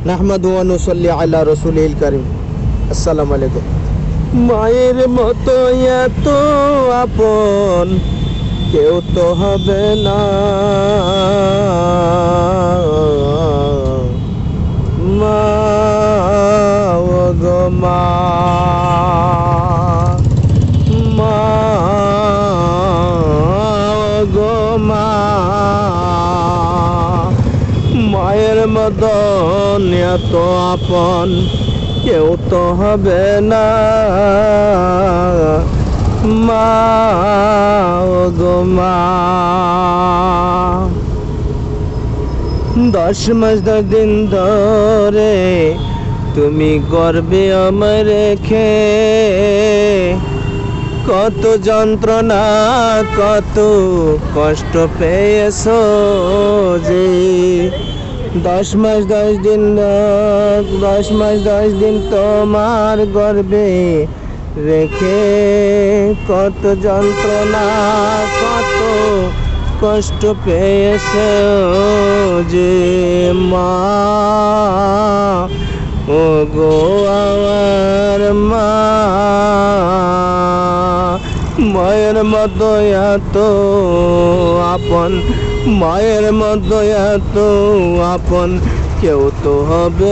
নাহমাদু ওয়া নুসাল্লি আলা রাসূলিল কারীম। আসসালামু আলাইকুম। মায়ের মতো এত আপন কেউ তো হবে না, মা ও গো মা, মা ও গো মা। মায়ের মতন এত আপন কেউ তো হবে না, মা ও গো মা। 10 মাস 10 দিন ধরে তুমি গর্বে আমায় রেখে, কত যন্ত্রণা কত কষ্ট পেয়েছো যে। 10 মাস 10 দিন 10 মাস 10 দিন তোমার গর্বে রেখে, কত যন্ত্রণা কত কষ্ট পেয়েছো যে মা ও গো আমার মা। মায়ের মতো এত আপন, মায়ের মতো এত আপন কেউ তো হবে